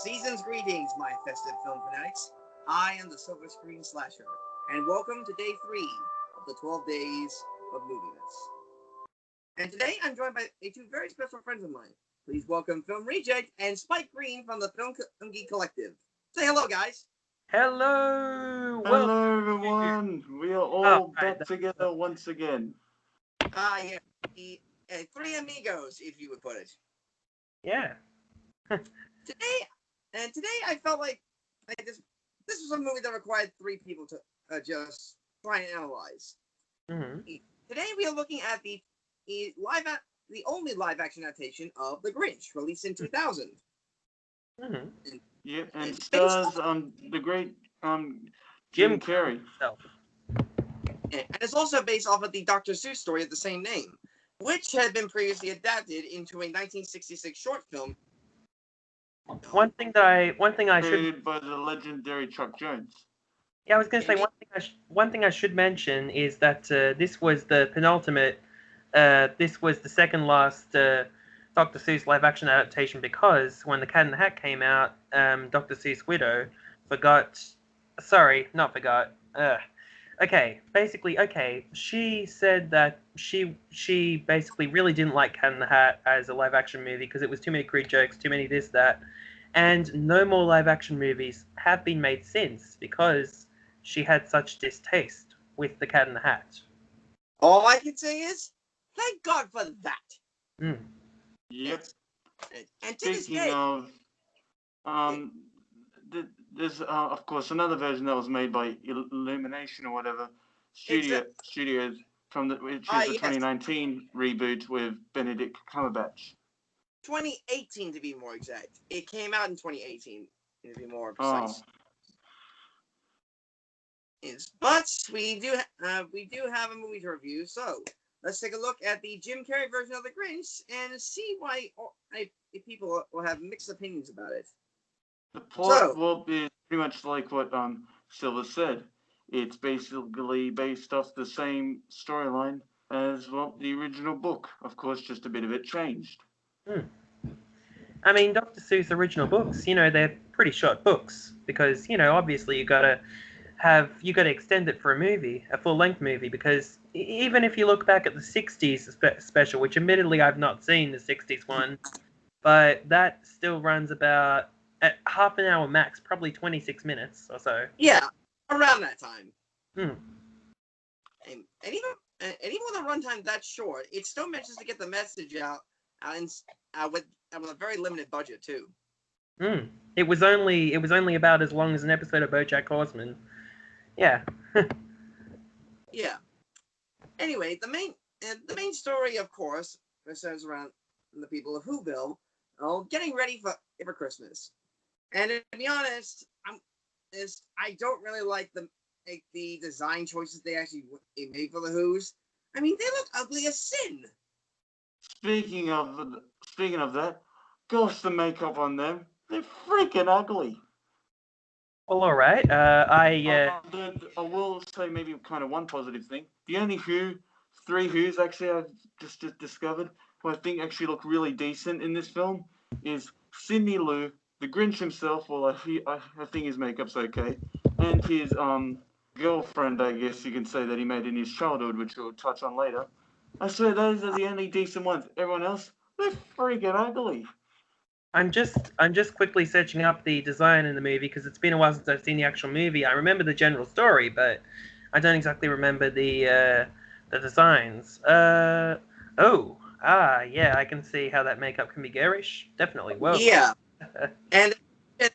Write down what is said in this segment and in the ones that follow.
Season's greetings, my festive film fanatics. I am the Silver Screen Slasher, and welcome to day 3 of the 12 days of moviness. And today I'm joined by two very special friends of mine. Please welcome Film Reject and Spike Green from the Film Geek Collective. Say hello, guys. Hello! Hello, everyone. We are all back together once again. Yeah, the three amigos, if you would put it. Yeah. Today I felt like this was a movie that required 3 people to just try and analyze. Mm-hmm. Today we are looking at the only live action adaptation of The Grinch, released in 2000. Mm-hmm. Yeah, and stars the great Jim Carrey. And it's also based off of the Dr. Seuss story of the same name, which had been previously adapted into a 1966 short film. One thing I should. Created by the legendary Chuck Jones. Yeah, I was going to say one thing I should mention is that this was the penultimate. This was the second last Dr. Seuss live action adaptation because when The Cat in the Hat came out, Dr. Seuss' widow forgot. Sorry, not forgot. She said that she basically really didn't like Cat in the Hat as a live action movie because it was too many crude jokes, too many this, that, and no more live action movies have been made since because she had such distaste with The Cat in the Hat. All I can say is, thank God for that. Mm. Yep. And to this day, there's of course another version that was made by Illumination or whatever studios which is the 2019 reboot with Benedict Cumberbatch. 2018 to be more exact. It came out in 2018 to be more precise. But we do have a movie to review, so let's take a look at the Jim Carrey version of The Grinch and see why people will have mixed opinions about it. The plot is pretty much like what Silver said. It's basically based off the same storyline as the original book. Of course, just a bit of it changed. I mean, Dr. Seuss' original books, they're pretty short books because, obviously you got to extend it for a movie, a full-length movie, because even if you look back at the 60s special, which admittedly I've not seen the 60s one, but that still runs about at half an hour max, probably 26 minutes or so. Yeah, around that time. And even with a runtime that short, it still manages to get the message out with a very limited budget too. It was only about as long as an episode of BoJack Horseman. Yeah. Yeah. Anyway, the main story, of course, centers around the people of Whoville, getting ready for Christmas. And to be honest, I don't really like the design choices they actually made for the Who's. I mean, they look ugly as sin. Speaking of that, gosh, the makeup on them, they're freaking ugly. Well, all right. I will say maybe kind of one positive thing. The only 3 Who's actually I've just discovered who I think actually look really decent in this film is Cindy Lou, the Grinch himself. Well, I think his makeup's okay, and his girlfriend, I guess you can say, that he made in his childhood, which we'll touch on later. I swear those are the only decent ones. Everyone else, they're freaking ugly. I'm just quickly searching up the design in the movie because it's been a while since I've seen the actual movie. I remember the general story, but I don't exactly remember the designs. Yeah, I can see how that makeup can be garish. Definitely. Well. Yeah. and as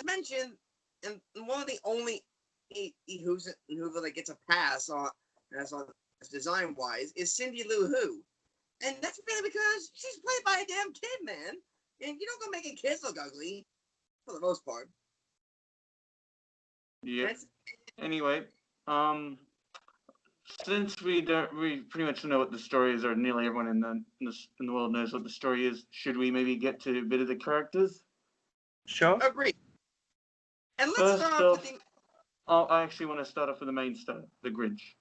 mentioned, and one of the only Who's that gets a pass on design wise is Cindy Lou Who. And that's really because she's played by a damn kid, man. And you don't go making kids look ugly, for the most part. Yeah. Anyway, since we pretty much know what the story is, or nearly everyone in the world knows what the story is, should we maybe get to a bit of the characters? Sure. Agree. And let's start off with I actually want to start off with the main star, the Grinch.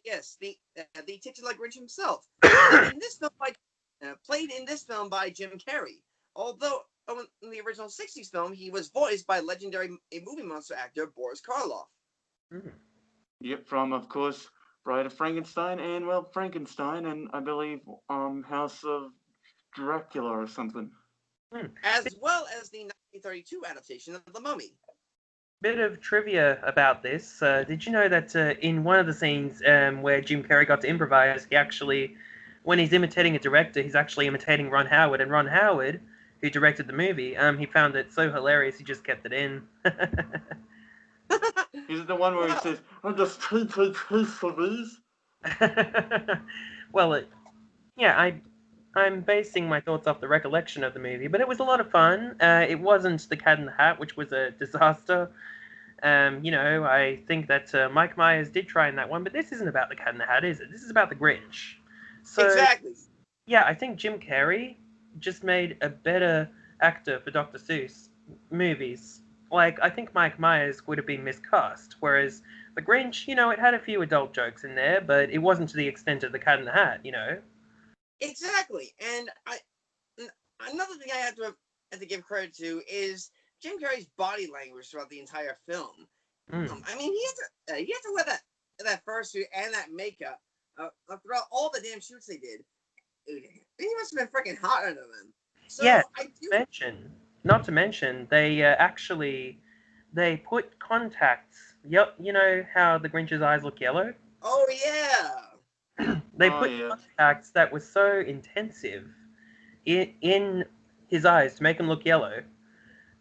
Yes, the titular Grinch himself. Played in this film by Jim Carrey. Although in the original 60s film, he was voiced by legendary movie monster actor Boris Karloff. Mm. Yep, from, of course, Bride of Frankenstein and, well, Frankenstein and, I believe, House of Dracula or something. Mm. As well as the 1932 adaptation of The Mummy. Bit of trivia about this. Did you know that in one of the scenes where Jim Carrey got to improvise, he actually, when he's imitating a director, he's actually imitating Ron Howard. And Ron Howard, who directed the movie, he found it so hilarious he just kept it in. Is it the one where he Wow. says, "I'm just too for these"? Well, I'm basing my thoughts off the recollection of the movie, but it was a lot of fun. It wasn't The Cat in the Hat, which was a disaster. I think that Mike Myers did try in that one, but this isn't about The Cat in the Hat, is it? This is about the Grinch. So, Exactly. yeah, I think Jim Carrey just made a better actor for Dr. Seuss movies. Like, I think Mike Myers would have been miscast, whereas The Grinch, it had a few adult jokes in there, but it wasn't to the extent of The Cat in the Hat. Exactly. And another thing I have to give credit to is Jim Carrey's body language throughout the entire film. Mm. I mean, he had to wear that fursuit and that makeup throughout all the damn shoots they did. He must have been freaking hot under them. So Yeah, I do. not to mention, they put contacts. Yep, you know how the Grinch's eyes look yellow? Oh yeah. They Oh, put yeah. contacts that were so intensive in his eyes to make them look yellow.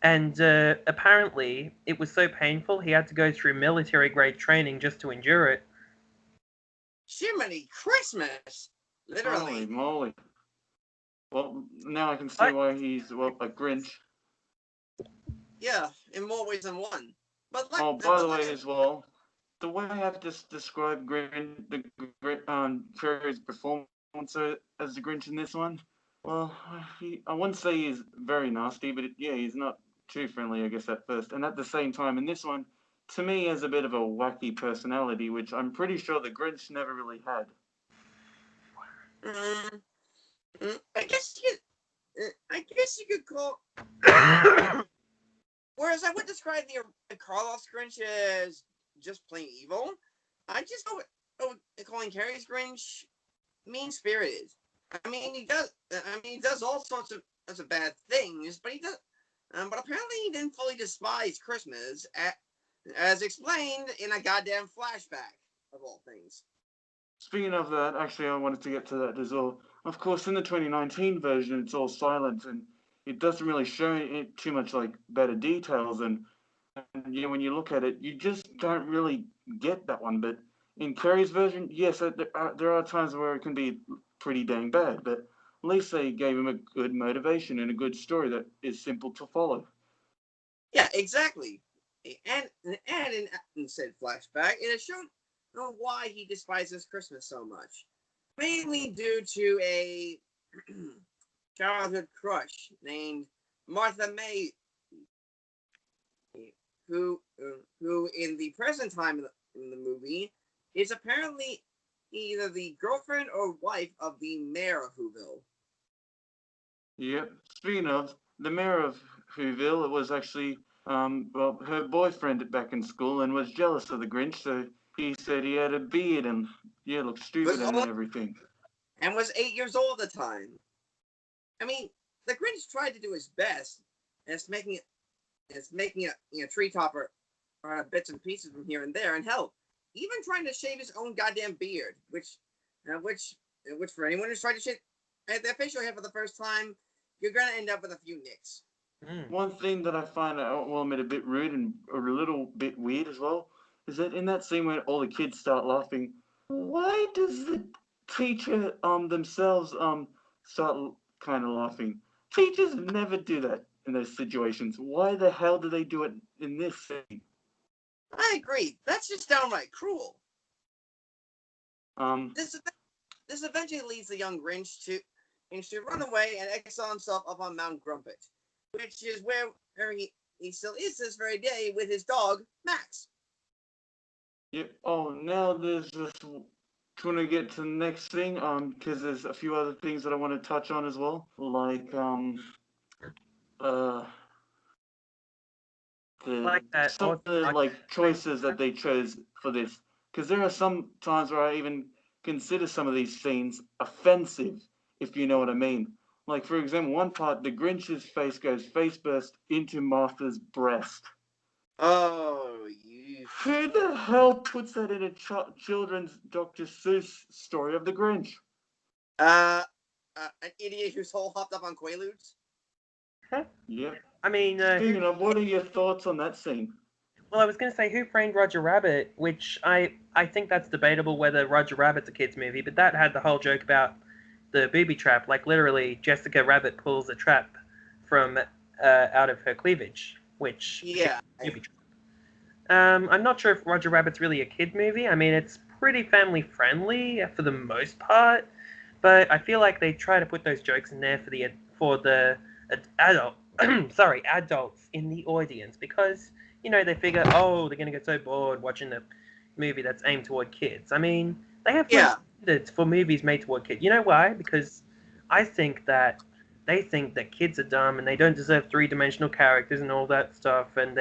And apparently, it was so painful, he had to go through military-grade training just to endure it. Jiminy Christmas. Holy Literally. moly. Well, now I can see why he's, well, a Grinch. Yeah, in more ways than one. But like, Oh, by the way, as well, the way I have to describe Carrey's performance as the Grinch in this one, well, I wouldn't say he's very nasty, but yeah, he's not too friendly, I guess, at first. And at the same time, in this one, to me, he has a bit of a wacky personality, which I'm pretty sure the Grinch never really had. I guess you could call. Whereas I would describe the Carlos Grinch as just plain evil, I just go calling Carrey's Grinch mean spirited. I mean, he does all sorts of bad things, but he does. But apparently, he didn't fully despise Christmas, as explained in a goddamn flashback of all things. Speaking of that, actually, I wanted to get to that as well. Of course, in the 2019 version, it's all silent and it doesn't really show it too much like better details. And when you look at it, you just don't really get that one. But in Carrey's version, yes, there are times where it can be pretty dang bad. But at least they gave him a good motivation and a good story that is simple to follow. Yeah, exactly. And in said flashback, it has shown why he despises Christmas so much. Mainly due to a childhood crush named Martha May, who in the present time in the movie is apparently either the girlfriend or wife of the mayor of Whoville. Yep. Speaking of the mayor of Whoville, it was actually her boyfriend back in school and was jealous of the Grinch, so he said he had a beard and looked stupid and everything. And was 8 years old at the time. I mean, the Grinch tried to do his best, and it's making a tree topper bits and pieces from here and there, and hell, even trying to shave his own goddamn beard, which for anyone who's tried to shave their facial hair for the first time, you're gonna end up with a few nicks. One thing that I find, well, a bit rude and a little bit weird as well, is that in that scene where all the kids start laughing, why does the teacher themselves start kind of laughing? Teachers never do that in those situations. Why the hell do they do it in this scene? I agree. That's just downright cruel. Um, This eventually leads the young Grinch to run away and exile himself up on Mount Grumpet, which is where he still is this very day with his dog, Max. Yep. Oh, now there's just trying to get to the next thing, because there's a few other things that I want to touch on as well. Like, uh, Like that some of the like choices that they chose for this, because there are some times where I even consider some of these scenes offensive, if you know what I mean. Like for example, one part, the Grinch's face goes face first into Martha's breast. Oh, you. Who the hell puts that in a children's Dr. Seuss story of the Grinch? An idiot who's whole hopped up on Quaaludes. Huh? Yep. I mean, Speaking of, what are your thoughts on that scene? well, I was going to say Who Framed Roger Rabbit, which I think that's debatable whether Roger Rabbit's a kid's movie, but that had the whole joke about the booby trap. Like literally, Jessica Rabbit pulls a trap from out of her cleavage, which Yeah. booby trap. I'm not sure if Roger Rabbit's really a kid movie. I mean, it's pretty family friendly for the most part, but I feel like they try to put those jokes in there for the adult adults in the audience because they figure, oh, they're gonna get so bored watching a movie that's aimed toward kids. I mean, they have Yeah. standards for movies made toward kids. You know why? Because I think that they think that kids are dumb and they don't deserve three-dimensional characters and all that stuff, and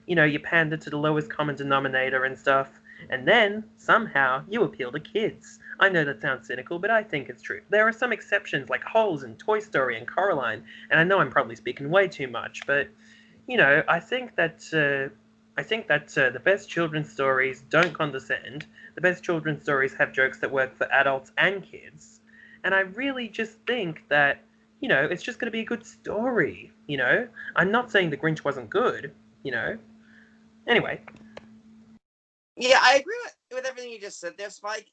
you pander to the lowest common denominator and stuff, and then somehow you appeal to kids. I know that sounds cynical, but I think it's true. There are some exceptions like Holes and Toy Story and Coraline, and I know I'm probably speaking way too much, but I think that the best children's stories don't condescend. The best children's stories have jokes that work for adults and kids, and I really just think that it's just going to be a good story. I'm not saying The Grinch wasn't good. Anyway. Yeah, I agree with everything you just said there, Spike.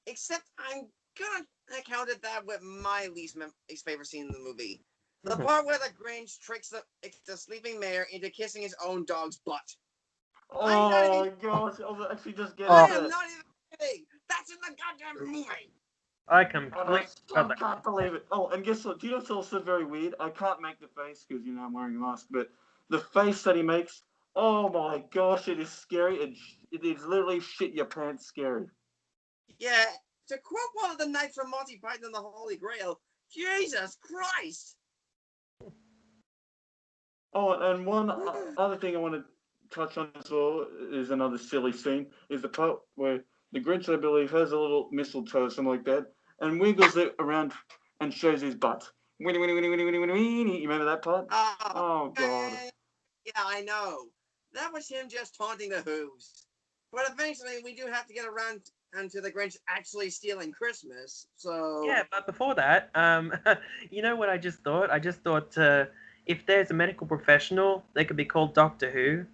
Except I'm gonna counter that with my least favorite scene in the movie. The part where the Grinch tricks the sleeping mayor into kissing his own dog's butt. Oh gosh, I was actually just getting I that. am not even kidding. That's in the goddamn movie. I completely I can't believe it. Oh, and guess what? Do you know what's also very weird? I can't make the face because I'm wearing a mask, but the face that he makes, oh my gosh, it is scary. It is literally shit your pants scary. Yeah, to quote one of the knights from Monty Python and the Holy Grail, Jesus Christ! Oh, and one other thing I want to touch on as well is another silly scene, is the part where the Grinch, I believe, has a little mistletoe or something like that, and wiggles it around and shows his butt. Winnie, winnie, winnie, winnie, winnie, winnie, winnie. You remember that part? Oh, God. Yeah, I know. That was him just taunting the Who's. But eventually, we do have to get around to the Grinch actually stealing Christmas, so... Yeah, but before that, you know what I just thought? I just thought if there's a medical professional, they could be called Doctor Who.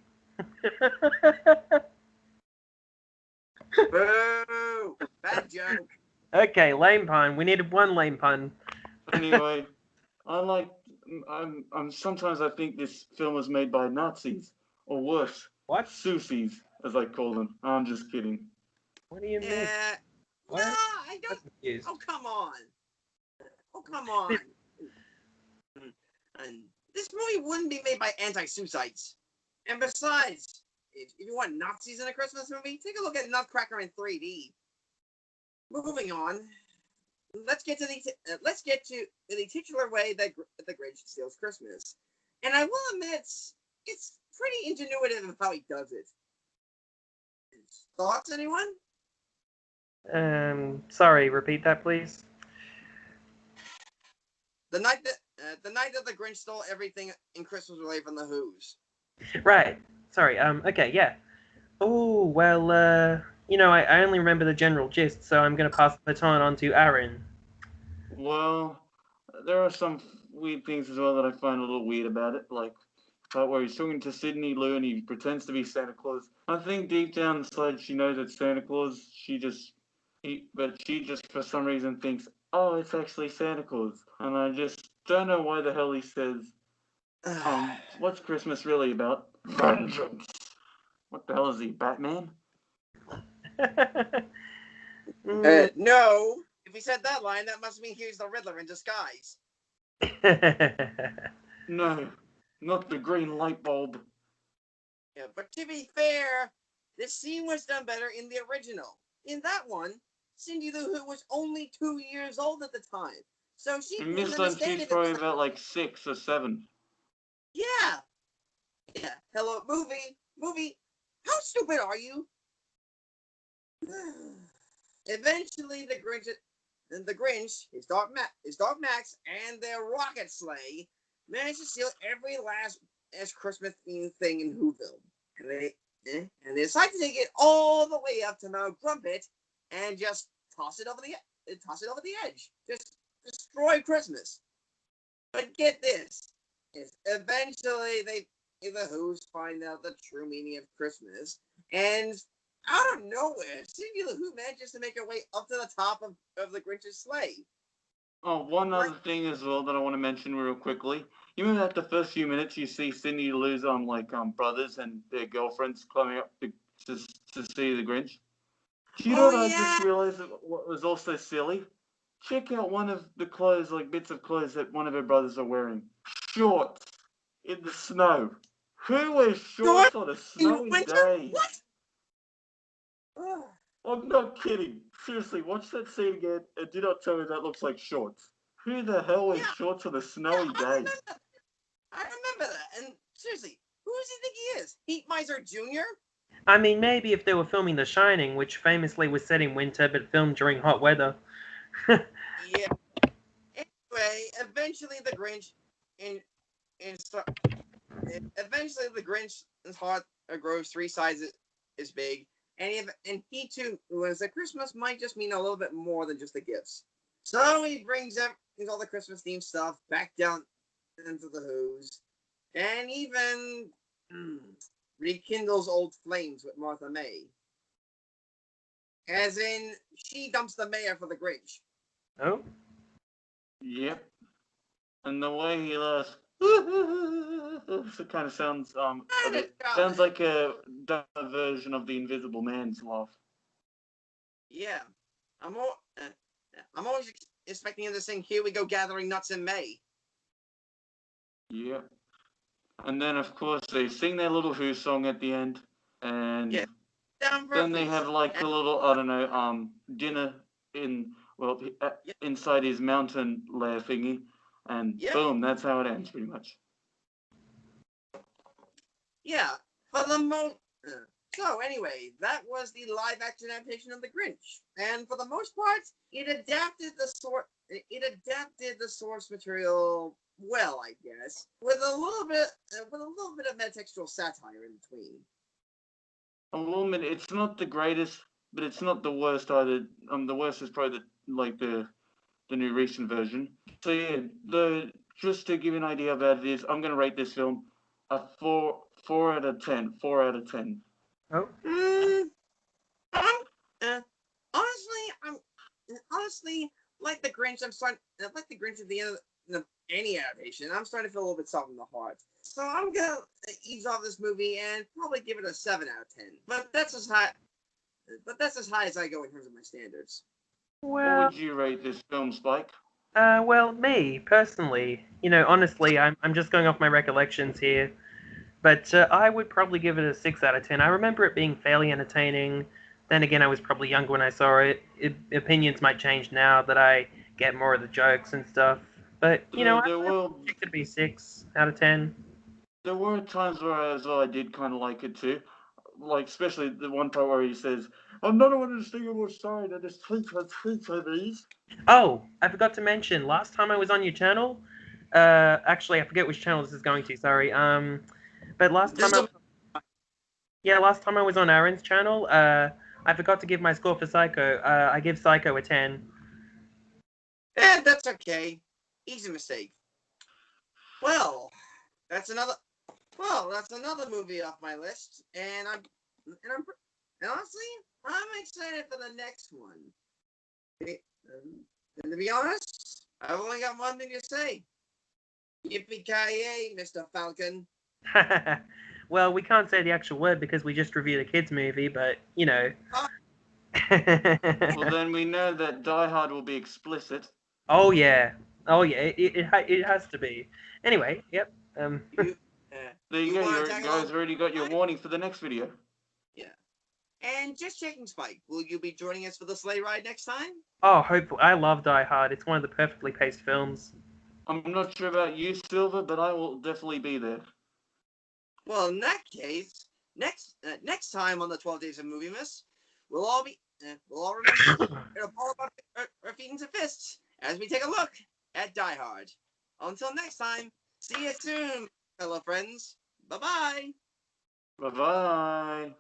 Boo! Bad joke. Okay, lame pun. We needed one lame pun. Anyway, sometimes I think this film was made by Nazis, or worse, What? Susies, as I call them. I'm just kidding. What do you mean? Yeah. What? No, I don't... Oh, come on. Oh, come on. And this movie wouldn't be made by anti-suicides. And besides, if you want Nazis in a Christmas movie, take a look at Nutcracker in 3D. Moving on, let's get to the titular way that the Grinch steals Christmas. And I will admit, it's pretty ingenuitive of how he does it. Thoughts, anyone? Sorry, repeat that, please. The night that the Grinch stole everything in Christmas away from the Who's. Right. Sorry. Okay. Yeah. Oh well. I only remember the general gist, so I'm gonna pass the baton on to Aaron. Well, there are some weird things as well that I find a little weird about it, like the part where he's talking to Sydney Lou and he pretends to be Santa Claus. I think deep down inside she knows it's Santa Claus. But she just for some reason thinks, oh, it's actually Santa Claus, and I just don't know why the hell he says, what's Christmas really about? Vengeance. What the hell is he, Batman? No. If he said that line, that must mean he was the Riddler in disguise. No, not the green light bulb. Yeah, but to be fair, this scene was done better in the original. In that one, Cindy Lou Who was only 2 years old at the time, so she In didn't this one, understand she's it. probably about like 6 or 7. Yeah. Yeah. Hello, movie. How stupid are you? Eventually, the Grinch, his dog Max, and their rocket sleigh manage to steal every last Christmas themed thing in Whoville, and they decide to take it all the way up to Mount Grumpet and just toss it over the edge, just destroy Christmas. But get this, is eventually the Who's find out the true meaning of Christmas, and out of nowhere, Cindy the Who manages to make her way up to the top of the Grinch's sleigh. Oh, one other thing as well that I want to mention real quickly. You remember that the first few minutes you see Cindy Lou's brothers and their girlfriends climbing up to, to see the Grinch? Do you know Oh what I yeah, just realized what was also silly? Check out one of the clothes, like bits of clothes that one of her brothers are wearing. Shorts in the snow. Who wears George shorts on a in snowy winter. day? What? Ugh. I'm not kidding. Seriously, watch that scene again and do not tell me that looks like shorts. Who the hell wears Yeah, shorts on a yeah, snowy day? I remember that. And seriously, who does he think he is? Heat Miser Jr.? I mean, maybe if they were filming The Shining, which famously was set in winter but filmed during hot weather. Yeah. Anyway, eventually the Grinch in in st- eventually the Grinch's heart grows 3 sizes as big, and he too was that Christmas might just mean a little bit more than just the gifts. So he brings all the Christmas themed stuff back down into the Who's, and even rekindles old flames with Martha May. As in, she dumps the mayor for the Grinch. Oh? Yep. And the way he laughs, it kind of sounds a bit sounds like a version of the Invisible Man's laugh. Yeah, I'm all, I'm always expecting him to sing "Here We Go Gathering Nuts in May." Yep. And then of course they sing their little Who song at the end, and Yeah, down for a then they feast. have like a little I don't know dinner in Yeah, inside his mountain lair thingy, and yeah, boom, that's how it ends pretty much. yeah. For the most. So anyway, that was the live action adaptation of The Grinch, and for the most part, it adapted the source material well, I guess, with a little bit of metatextual satire in between. A woman, it's not the greatest, but it's not the worst either. The worst is probably the new recent version. So yeah, the just to give you an idea of how it is, I'm gonna rate this film a four out of ten. 4 out of 10. Oh? Mm, I'm, I'm honestly like the Grinch. Like the Grinch at the end of any adaptation. I'm starting to feel a little bit soft in the heart. So I'm gonna ease off this movie and probably give it a 7 out of 10. But that's as high as I go in terms of my standards. What Well, would you rate this film, Spike? well, me, personally, honestly, I'm just going off my recollections here, but I would probably give it a 6 out of 10. I remember it being fairly entertaining. Then again, I was probably younger when I saw it. Opinions might change now that I get more of the jokes and stuff. But, There, I there will think it'd be 6 out of 10. there were times where I did kind of like it too, like especially the one part where he says, "I'm not on a single side. I just tweet of these." Oh, I forgot to mention, last time I was on your channel, actually, I forget which channel this is going to, sorry. But last time I was on Aaron's channel, I forgot to give my score for Psycho. I give Psycho a 10. That's okay. Easy mistake. Well, that's another. Well, that's another movie off my list, and honestly, I'm excited for the next one. And to be honest, I've only got one thing to say. Yippee-ki-yay, Mr. Falcon. Well, we can't say the actual word because we just reviewed a kids movie, but Oh, Well, then we know that Die Hard will be explicit. Oh yeah, it has to be. Anyway, yep. you, There you you go. want to You tag guys along? already got your warning for the next video. Yeah. And just checking, Spike, will you be joining us for the sleigh ride next time? Oh, hopefully, I love Die Hard. It's one of the perfectly paced films. I'm not sure about you, Silver, but I will definitely be there. Well, in that case, next time on the 12 Days of Movie Miss, we'll all remember to ball up our feet into fists as we take a look at Die Hard. Until next time, see you soon, fellow friends. Bye bye. Bye bye.